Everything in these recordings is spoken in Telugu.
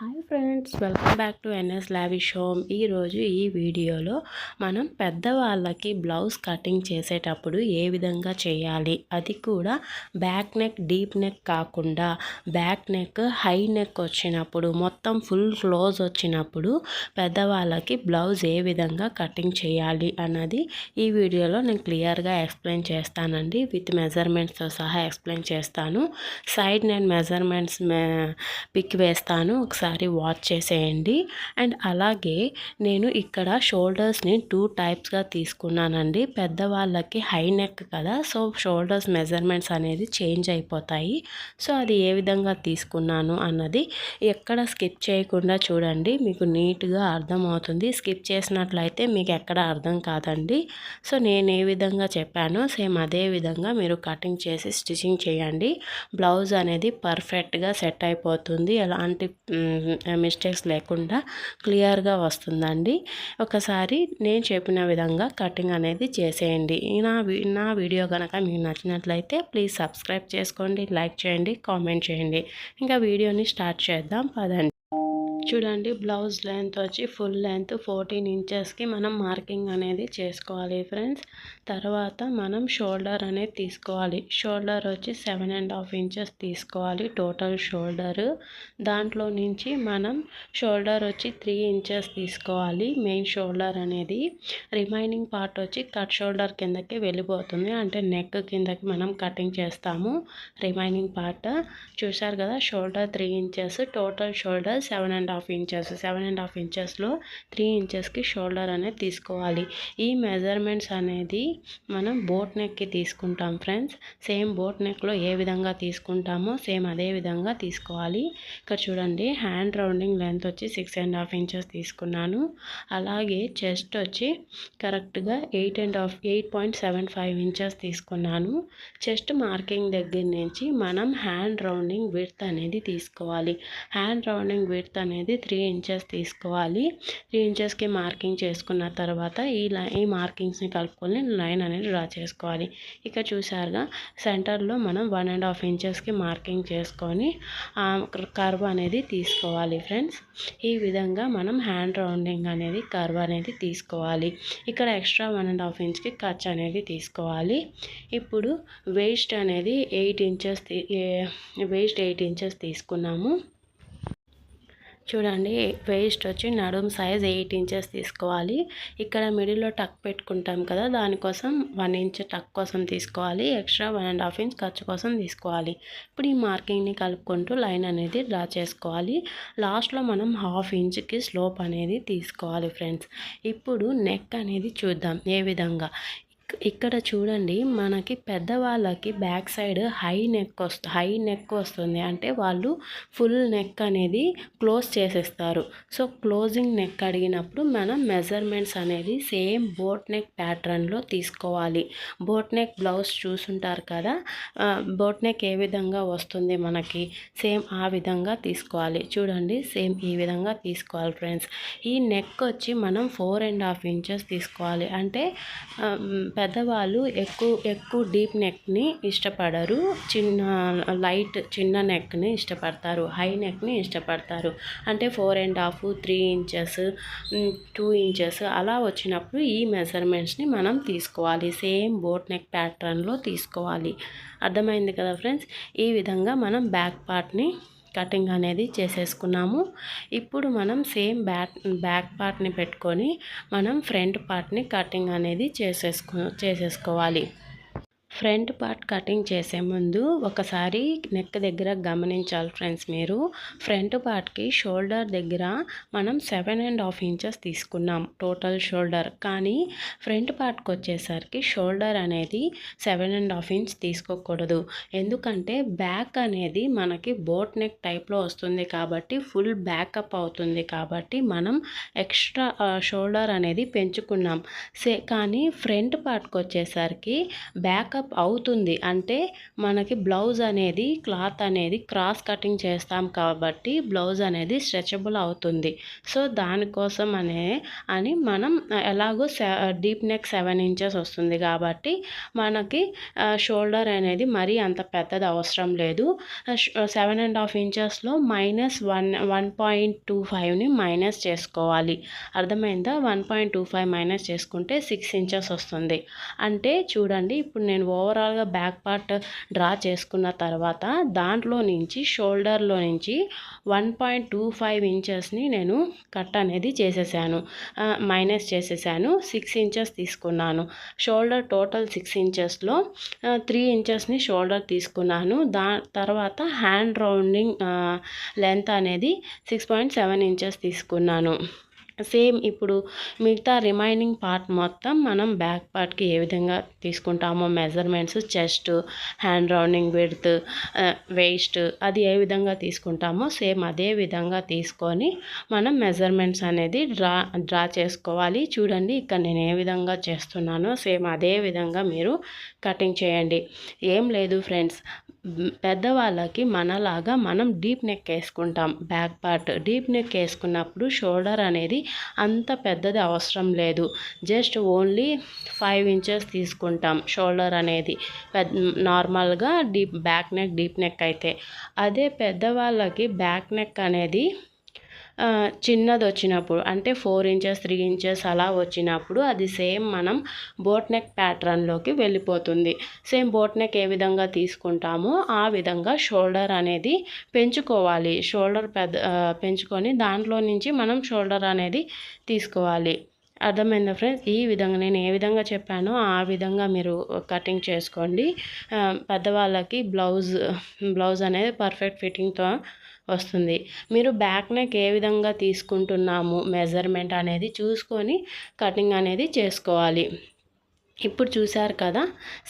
Hi friends, welcome back to NS lavish home. ఈరోజు ఈ వీడియోలో మనం పెద్దవాళ్ళకి బ్లౌజ్ కటింగ్ చేసేటప్పుడు ఏ విధంగా చేయాలి, అది కూడా బ్యాక్ నెక్ డీప్ నెక్ కాకుండా బ్యాక్ నెక్ హై నెక్ వచ్చినప్పుడు, మొత్తం ఫుల్ క్లోజ్ వచ్చినప్పుడు పెద్దవాళ్ళకి బ్లౌజ్ ఏ విధంగా కటింగ్ చేయాలి అన్నది ఈ వీడియోలో నేను క్లియర్గా ఎక్స్ప్లెయిన్ చేస్తానండి. విత్ మెజర్మెంట్స్తో సహా ఎక్స్ప్లెయిన్ చేస్తాను. సైడ్ నేను మెజర్మెంట్స్ పిక్ వేస్తాను, ఒకసారి వాచ్ చేసేయండి. అండ్ అలాగే నేను ఇక్కడ షోల్డర్స్ని 2 టైప్స్గా తీసుకున్నానండి. పెద్దవాళ్ళకి హై నెక్ కదా, సో షోల్డర్స్ మెజర్మెంట్స్ అనేది చేంజ్ అయిపోతాయి. సో అది ఏ విధంగా తీసుకున్నాను అన్నది ఎక్కడ స్కిప్ చేయకుండా చూడండి, మీకు నీట్గా అర్థమవుతుంది. స్కిప్ చేసినట్లయితే మీకు ఎక్కడ అర్థం కాదండి. సో నేను ఏ విధంగా చెప్పానో సేమ్ అదే విధంగా మీరు కటింగ్ చేసి స్టిచ్చింగ్ చేయండి. బ్లౌజ్ అనేది పర్ఫెక్ట్గా సెట్ అయిపోతుంది, ఎలాంటి మిస్టేక్స్ లేకుండా క్లియర్గా వస్తుందండి. ఒకసారి నేను చెప్పిన విధంగా కటింగ్ అనేది చేసేయండి. నా వీడియో కనుక మీకు నచ్చినట్లయితే ప్లీజ్ సబ్స్క్రైబ్ చేసుకోండి, లైక్ చేయండి, కామెంట్ చేయండి. ఇంకా వీడియోని స్టార్ట్ చేద్దాం పదండి. చూడండి, బ్లౌజ్ లెంత్ వచ్చి ఫుల్ లెంత్ 14 ఇంచెస్కి మనం మార్కింగ్ అనేది చేసుకోవాలి ఫ్రెండ్స్. తర్వాత మనం షోల్డర్ అనేది తీసుకోవాలి. షోల్డర్ వచ్చి 7.5 ఇంచెస్ తీసుకోవాలి టోటల్ షోల్డర్. దాంట్లో నుంచి మనం షోల్డర్ వచ్చి 3 ఇంచెస్ తీసుకోవాలి మెయిన్ షోల్డర్ అనేది. రిమైనింగ్ పార్ట్ వచ్చి కట్ షోల్డర్ కిందకి వెళ్ళిపోతుంది, అంటే నెక్ కిందకి మనం కటింగ్ చేస్తాము. రిమైనింగ్ పార్ట్ చూసారు కదా, shoulder 3 inches, total shoulder 7.5 inches. 7.5 ఇంచెస్లో 3 ఇంచెస్కి షోల్డర్ అనేది తీసుకోవాలి. ఈ మెజర్మెంట్స్ అనేది మనం బోట్ నెక్కి తీసుకుంటాం ఫ్రెండ్స్. సేమ్ బోట్ నెక్లో ఏ విధంగా తీసుకుంటామో సేమ్ అదే విధంగా తీసుకోవాలి. ఇక్కడ చూడండి, హ్యాండ్ రౌండింగ్ లెంత్ వచ్చి 6.5 ఇంచెస్ తీసుకున్నాను. అలాగే చెస్ట్ వచ్చి కరెక్ట్గా 8.75 ఇంచెస్ తీసుకున్నాను. చెస్ట్ మార్కింగ్ దగ్గర నుంచి మనం హ్యాండ్ రౌండింగ్ విడ్త్ అనేది తీసుకోవాలి. హ్యాండ్ రౌండింగ్ విడ్త్ అనేది 3 ఇంచెస్ తీసుకోవాలి. 3 ఇంచెస్కి మార్కింగ్ చేసుకున్న తర్వాత ఈ మార్కింగ్స్ని కలుపుకొని లైన్ అనేది డ్రా చేసుకోవాలి. ఇక్కడ చూసారుగా, సెంటర్లో మనం 1.5 ఇంచెస్కి మార్కింగ్ చేసుకొని కర్వ్ అనేది తీసుకోవాలి ఫ్రెండ్స్. ఈ విధంగా మనం హ్యాండ్ రౌండింగ్ అనేది కర్వ్ అనేది తీసుకోవాలి. ఇక్కడ ఎక్స్ట్రా 1.5 ఇంచ్కి ఖర్చు అనేది తీసుకోవాలి. ఇప్పుడు వేస్ట్ అనేది 8 ఇంచెస్ తీసుకున్నాము. చూడండి, వేస్ట్ వచ్చి నడుము సైజ్ 8 ఇంచెస్ తీసుకోవాలి. ఇక్కడ మిడిల్లో టక్ పెట్టుకుంటాం కదా, దానికోసం 1 ఇంచ్ టక్ కోసం తీసుకోవాలి. ఎక్స్ట్రా 1.5 ఇంచ్ ఖర్చు కోసం తీసుకోవాలి. ఇప్పుడు ఈ మార్కింగ్ని కలుపుకుంటూ లైన్ అనేది డ్రా చేసుకోవాలి. లాస్ట్లో మనం 1/2 ఇంచ్కి స్లోప్ అనేది తీసుకోవాలి ఫ్రెండ్స్. ఇప్పుడు నెక్ అనేది చూద్దాం ఏ విధంగా. ఇక్కడ చూడండి, మనకి పెద్దవాళ్ళకి బ్యాక్ సైడ్ హై నెక్ వస్తుంది, అంటే వాళ్ళు ఫుల్ నెక్ అనేది క్లోజ్ చేసేస్తారు. సో క్లోజింగ్ నెక్ అడిగినప్పుడు మనం మెజర్మెంట్స్ అనేది సేమ్ బోట్ నెక్ ప్యాటర్న్లో తీసుకోవాలి. బోట్ నెక్ బ్లౌజ్ చూసుంటారు కదా, బోట్ నెక్ ఏ విధంగా వస్తుంది మనకి, సేమ్ ఆ విధంగా తీసుకోవాలి. చూడండి, సేమ్ ఈ విధంగా తీసుకోవాలి ఫ్రెండ్స్. ఈ నెక్ వచ్చి మనం 4.5 ఇంచెస్ తీసుకోవాలి. అంటే పెద్దవాళ్ళు ఎక్కువ డీప్ నెక్ని ఇష్టపడరు, చిన్న నెక్ని ఇష్టపడతారు, హై నెక్ని ఇష్టపడతారు. అంటే 4.5, 3 ఇంచెస్, 2 ఇంచెస్ అలా వచ్చినప్పుడు ఈ మెజర్మెంట్స్ని మనం తీసుకోవాలి. సేమ్ బోట్ నెక్ ప్యాటర్న్లో తీసుకోవాలి. అర్థమైంది కదా ఫ్రెండ్స్. ఈ విధంగా మనం బ్యాక్ పార్ట్ని కటింగ్ అనేది చేసేసుకున్నాము. ఇప్పుడు మనం సేమ్ బ్యాక్ పార్ట్ని పెట్టుకొని మనం ఫ్రంట్ పార్ట్ని కటింగ్ అనేది చేసేసుకోవాలి. ఫ్రంట్ పార్ట్ కటింగ్ చేసే ముందు ఒకసారి నెక్ దగ్గర గమనించాలి ఫ్రెండ్స్. మీరు ఫ్రంట్ పార్ట్కి షోల్డర్ దగ్గర మనం 7.5 ఇంచెస్ తీసుకున్నాం టోటల్ షోల్డర్, కానీ ఫ్రంట్ పార్ట్కి వచ్చేసరికి షోల్డర్ అనేది 7.5 ఇంచ్ తీసుకోకూడదు. ఎందుకంటే బ్యాక్ అనేది మనకి బోట్ నెక్ టైప్లో వస్తుంది కాబట్టి ఫుల్ బ్యాకప్ అవుతుంది, కాబట్టి మనం ఎక్స్ట్రా షోల్డర్ అనేది పెంచుకున్నాం. కానీ ఫ్రంట్ పార్ట్కి వచ్చేసరికి బ్యాకప్ అవుతుంది. అంటే మనకి బ్లౌజ్ అనేది క్లాత్ అనేది క్రాస్ కటింగ్ చేస్తాం కాబట్టి బ్లౌజ్ అనేది స్ట్రెచబుల్ అవుతుంది. సో దానికోసం అని మనం ఎలాగో డీప్ నెక్ 7 ఇంచెస్ వస్తుంది కాబట్టి మనకి షోల్డర్ అనేది మరీ అంత పెద్దది అవసరం లేదు. 7.5 ఇంచెస్లో -1.25ని మైనస్ చేసుకోవాలి. అర్థమైందా? 1.25 మైనస్ చేసుకుంటే 6 ఇంచెస్ వస్తుంది. అంటే చూడండి, ఇప్పుడు నేను ఓవరాల్గా బ్యాక్ పార్ట్ డ్రా చేసుకున్న తర్వాత దాంట్లో నుంచి షోల్డర్లో నుంచి 1.25 ఇంచెస్ని నేను కట్ అనేది చేసేసాను, మైనస్ చేసేసాను. 6 ఇంచెస్ తీసుకున్నాను. షోల్డర్ టోటల్ 6 ఇంచెస్లో 3 ఇంచెస్ని షోల్డర్ తీసుకున్నాను. తర్వాత హ్యాండ్ రౌండింగ్ లెంత్ అనేది 6.7 ఇంచెస్ తీసుకున్నాను. సేమ్ ఇప్పుడు మిగతా రిమైనింగ్ పార్ట్ మొత్తం మనం బ్యాక్ పార్ట్కి ఏ విధంగా తీసుకుంటామో measurements, chest, hand rounding, width, waste అది ఏ విధంగా తీసుకుంటామో సేమ్ అదే విధంగా తీసుకొని మనం మెజర్మెంట్స్ అనేది డ్రా చేసుకోవాలి. చూడండి, ఇక్కడ నేను ఏ విధంగా చేస్తున్నానో సేమ్ అదే విధంగా మీరు కటింగ్ చేయండి. ఏం లేదు ఫ్రెండ్స్, పెద్దవాళ్ళకి మనలాగా మనం డీప్ నెక్ వేసుకుంటాం. బ్యాక్ పార్ట్ డీప్ నెక్ వేసుకున్నప్పుడు షోల్డర్ అనేది అంత పెద్దది అవసరం లేదు. జస్ట్ ఓన్లీ 5 ఇంచెస్ తీసుకుంటాం షోల్డర్ అనేది నార్మల్గా బ్యాక్ నెక్ డీప్ నెక్ అయితే. అదే పెద్దవాళ్ళకి బ్యాక్ నెక్ అనేది చిన్నది వచ్చినప్పుడు అంటే 4 ఇంచెస్ 3 ఇంచెస్ అలా వచ్చినప్పుడు అది సేమ్ మనం బోట్ నెక్ ప్యాటర్న్లోకి వెళ్ళిపోతుంది. సేమ్ బోట్ నెక్ ఏ విధంగా తీసుకుంటామో ఆ విధంగా షోల్డర్ అనేది పెంచుకోవాలి. షోల్డర్ పెంచుకొని దాంట్లో నుంచి మనం షోల్డర్ అనేది తీసుకోవాలి. అర్థమైందా ఫ్రెండ్స్? ఈ విధంగా నేను ఏ విధంగా చెప్పానో ఆ విధంగా మీరు కటింగ్ చేసుకోండి. పెద్దవాళ్ళకి బ్లౌజ్ అనేది పర్ఫెక్ట్ ఫిట్టింగ్తో వస్తుంది. మీరు బ్యాక్ నెక్ ఏ విధంగా తీసుకుంటున్నాము మెజర్మెంట్ అనేది చూసుకొని కటింగ్ అనేది చేసుకోవాలి. ఇప్పుడు చూసారు కదా,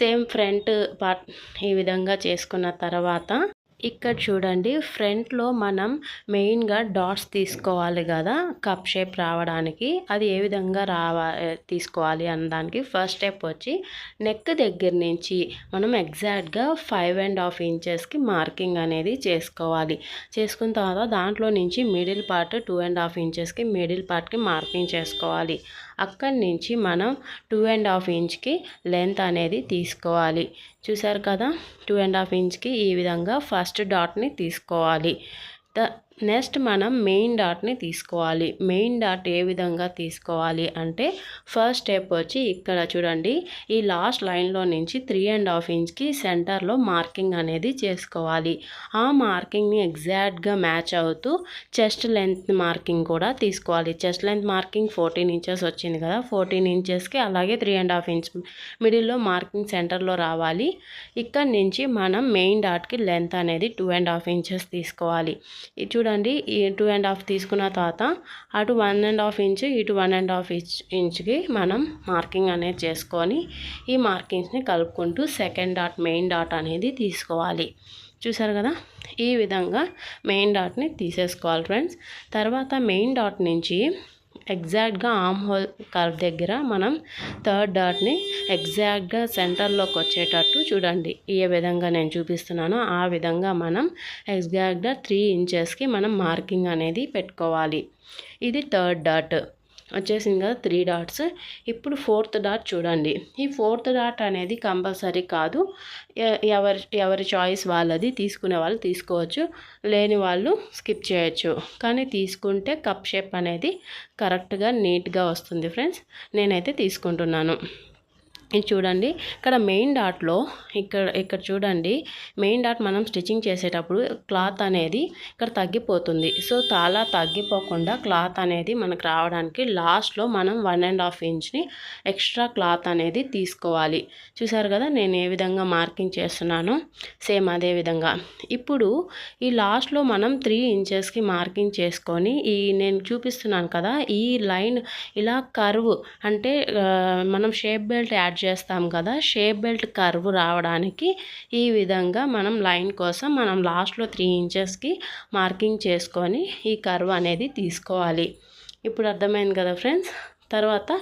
సేమ్ ఫ్రంట్ పార్ట్ ఈ విధంగా చేసుకున్న తర్వాత ఇక్కడ చూడండి, ఫ్రంట్లో మనం మెయిన్గా డాట్స్ తీసుకోవాలి కదా కప్ షేప్ రావడానికి. అది ఏ విధంగా తీసుకోవాలి అన్నదానికి ఫస్ట్ స్టెప్ వచ్చి నెక్ దగ్గర నుంచి మనం ఎగ్జాక్ట్గా 5.5 ఇంచెస్కి మార్కింగ్ అనేది చేసుకోవాలి. చేసుకున్న తర్వాత దాంట్లో నుంచి మిడిల్ పార్ట్ 2.5 ఇంచెస్కి మిడిల్ పార్ట్కి మార్కింగ్ చేసుకోవాలి. అక్కడి నుంచి మనం 2.5 ఇంచ్కి లెంత్ అనేది తీసుకోవాలి. చూసారు కదా, 2.5 ఇంచ్కి ఈ విధంగా ఫస్ట్ డాట్ని తీసుకోవాలి. నెక్స్ట్ మనం మెయిన్ డాట్ని తీసుకోవాలి. మెయిన్ డాట్ ఏ విధంగా తీసుకోవాలి అంటే ఫస్ట్ స్టెప్ వచ్చి ఇక్కడ చూడండి, ఈ లాస్ట్ లైన్లో నుంచి 3.5 ఇంచ్కి సెంటర్లో మార్కింగ్ అనేది చేసుకోవాలి. ఆ మార్కింగ్ని ఎగ్జాక్ట్గా మ్యాచ్ అవుతూ చెస్ట్ లెంత్ మార్కింగ్ కూడా తీసుకోవాలి. చెస్ట్ లెంత్ మార్కింగ్ 14 ఇంచెస్ వచ్చింది కదా, 14 ఇంచెస్కి అలాగే 3.5 ఇంచ్ మిడిల్లో మార్కింగ్ సెంటర్లో రావాలి. ఇక్కడ నుంచి మనం మెయిన్ డాట్కి లెంత్ అనేది 2.5 ఇంచెస్ తీసుకోవాలి. చూడండి, ఈ 2.5 తీసుకున్న తర్వాత అటు 1.5 ఇంచ్ ఇటు 1.5 ఇంచ్కి మనం మార్కింగ్ అనేది చేసుకొని ఈ మార్కింగ్స్ని కలుపుకుంటూ సెకండ్ డాట్ మెయిన్ డాట్ అనేది తీసుకోవాలి. చూసారు కదా, ఈ విధంగా మెయిన్ డాట్ని తీసేసుకోవాలి ఫ్రెండ్స్. తర్వాత మెయిన్ డాట్ నుంచి ఎగ్జాక్ట్గా ఆర్మ్ హోల్ కర్వ్ దగ్గర మనం థర్డ్ డాట్ని ఎగ్జాక్ట్గా సెంటర్లోకి వచ్చేటట్టు చూడండి, ఏ విధంగా నేను చూపిస్తున్నానో ఆ విధంగా మనం ఎగ్జాక్ట్గా 3 ఇంచెస్కి మనం మార్కింగ్ అనేది పెట్టుకోవాలి. ఇది థర్డ్ డాట్ వచ్చేసింది కదా, 3 డాట్స్. ఇప్పుడు ఫోర్త్ డాట్ చూడండి. ఈ ఫోర్త్ డాట్ అనేది కంపల్సరీ కాదు, ఎవరి చాయిస్ వాళ్ళది. తీసుకునే వాళ్ళు తీసుకోవచ్చు, లేని వాళ్ళు స్కిప్ చేయొచ్చు. కానీ తీసుకుంటే కప్ షేప్ అనేది కరెక్ట్గా నీట్గా వస్తుంది ఫ్రెండ్స్. నేనైతే తీసుకుంటున్నాను. ఇది చూడండి, ఇక్కడ మెయిన్ డాట్లో ఇక్కడ చూడండి, మెయిన్ డాట్ మనం స్టిచ్చింగ్ చేసేటప్పుడు క్లాత్ అనేది ఇక్కడ తగ్గిపోతుంది. సో చాలా తగ్గిపోకుండా క్లాత్ అనేది మనకు రావడానికి లాస్ట్లో మనం 1.5 ఇంచ్ని ఎక్స్ట్రా క్లాత్ అనేది తీసుకోవాలి. చూసారు కదా నేను ఏ విధంగా మార్కింగ్ చేస్తున్నానో సేమ్ అదే విధంగా. ఇప్పుడు ఈ లాస్ట్లో మనం 3 ఇంచెస్కి మార్కింగ్ చేసుకొని నేను చూపిస్తున్నాను కదా, ఈ లైన్ ఇలా కర్వ్ అంటే మనం షేప్ బెల్ట్ యాడ్ చేస్తాం కదా, షేప్ బెల్ట్ కర్వ్ రావడానికి ఈ విధంగా మనం లైన్ కోసం మనం లాస్ట్లో 3 ఇంచెస్కి మార్కింగ్ చేసుకొని ఈ కర్వ్ అనేది తీసుకోవాలి. ఇప్పుడు అర్థమైంది కదా ఫ్రెండ్స్. తర్వాత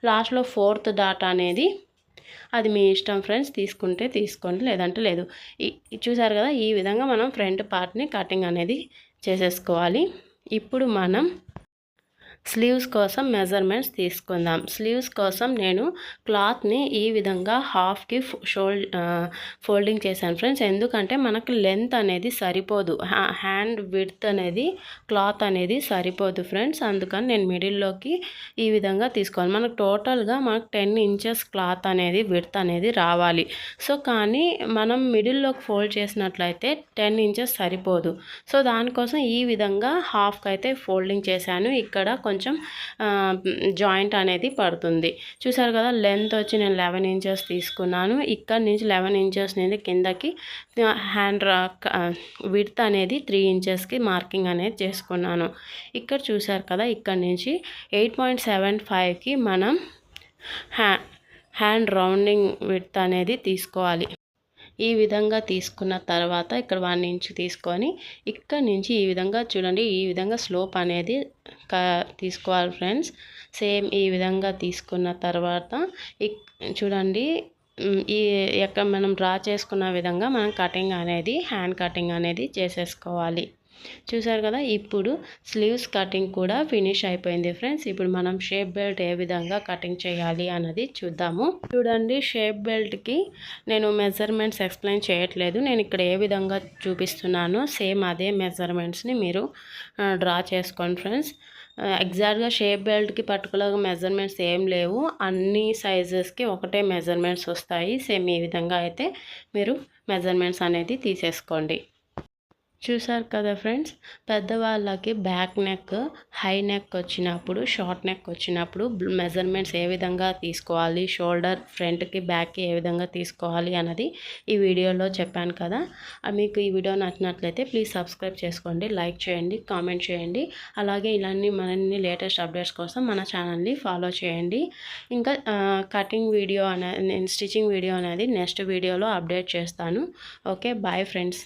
లాస్ట్లో ఫోర్త్ డాట్ అనేది అది మీ ఇష్టం ఫ్రెండ్స్, తీసుకుంటే తీసుకోండి లేదంటే లేదు. చూసారు కదా, ఈ విధంగా మనం ఫ్రంట్ పార్ట్ని కటింగ్ అనేది చేసేసుకోవాలి. ఇప్పుడు మనం స్లీవ్స్ కోసం మెజర్మెంట్స్ తీసుకుందాం. స్లీవ్స్ కోసం నేను క్లాత్ని ఈ విధంగా హాఫ్కి ఫోల్డింగ్ చేశాను ఫ్రెండ్స్. ఎందుకంటే మనకు లెంత్ అనేది సరిపోదు, హ్యాండ్ విడ్త్ అనేది క్లాత్ అనేది సరిపోదు ఫ్రెండ్స్. అందుకని నేను మిడిల్లోకి ఈ విధంగా తీసుకోవాలి. మనకు టోటల్గా మనకు 10 ఇంచెస్ క్లాత్ అనేది విడ్త్ అనేది రావాలి. సో కానీ మనం మిడిల్లోకి ఫోల్డ్ చేసినట్లయితే 10 ఇంచెస్ సరిపోదు. సో దానికోసం ఈ విధంగా హాఫ్కి అయితే ఫోల్డింగ్ చేశాను. ఇక్కడ కొంచెం జాయింట్ అనేది పడుతుంది. చూసారు కదా, లెంత్ వచ్చి నేను 11 ఇంచెస్ తీసుకున్నాను. ఇక్కడ నుంచి 11 ఇంచెస్ నుంచి కిందకి హ్యాండ్ విడ్త్ అనేది 3 ఇంచెస్కి మార్కింగ్ అనేది చేసుకున్నాను. ఇక్కడ చూసారు కదా, ఇక్కడ నుంచి 8.75కి మనం హ్యాండ్ రౌండింగ్ విడ్త్ అనేది తీసుకోవాలి. ఈ విధంగా తీసుకున్న తర్వాత ఇక్కడ 1 ఇంచ్ తీసుకొని ఇక్కడ నుంచి ఈ విధంగా చూడండి, ఈ విధంగా స్లోప్ అనేది తీసుకోవాలి ఫ్రెండ్స్. సేమ్ ఈ విధంగా తీసుకున్న తర్వాత చూడండి, ఈ ఎక్కడ మనం డ్రా చేసుకున్న విధంగా మనం కటింగ్ అనేది హ్యాండ్ కటింగ్ అనేది చేసేసుకోవాలి. చూసారు కదా, ఇప్పుడు స్లీవ్స్ కటింగ్ కూడా ఫినిష్ అయిపోయింది ఫ్రెండ్స్. ఇప్పుడు మనం షేప్ బెల్ట్ ఏ విధంగా కటింగ్ చేయాలి అన్నది చూద్దాము. చూడండి, షేప్ బెల్ట్కి నేను మెజర్మెంట్స్ ఎక్స్ప్లెయిన్ చేయట్లేదు, నేను ఇక్కడ ఏ విధంగా చూపిస్తున్నానో సేమ్ అదే మెజర్మెంట్స్ని మీరు డ్రా చేసుకోండి ఫ్రెండ్స్. ఎగ్జాక్ట్గా షేప్ బెల్ట్కి పర్టికులర్గా మెజర్మెంట్స్ ఏం లేవు, అన్ని సైజెస్కి ఒకటే మెజర్మెంట్స్ వస్తాయి. సేమ్ ఈ విధంగా అయితే మీరు మెజర్మెంట్స్ అనేది తీసేసుకోండి. చూసారు కదా ఫ్రెండ్స్, పెద్దవాళ్ళకి బ్యాక్ నెక్, హై నెక్ వచ్చినప్పుడు, షార్ట్ నెక్ వచ్చినప్పుడు మెజర్మెంట్స్ ఏ విధంగా తీసుకోవాలి, షోల్డర్ ఫ్రంట్కి బ్యాక్కి ఏ విధంగా తీసుకోవాలి అన్నది ఈ వీడియోలో చెప్పాను కదా. మీకు ఈ వీడియో నచ్చినట్లయితే ప్లీజ్ సబ్స్క్రైబ్ చేసుకోండి, లైక్ చేయండి, కామెంట్ చేయండి. అలాగే ఇలాంటి మరిన్ని లేటెస్ట్ అప్డేట్స్ కోసం మన ఛానల్ని ఫాలో చేయండి. ఇంకా కటింగ్ వీడియో అనేది, స్టిచ్చింగ్ వీడియో అనేది నెక్స్ట్ వీడియోలో అప్డేట్ చేస్తాను. Okay, bye friends.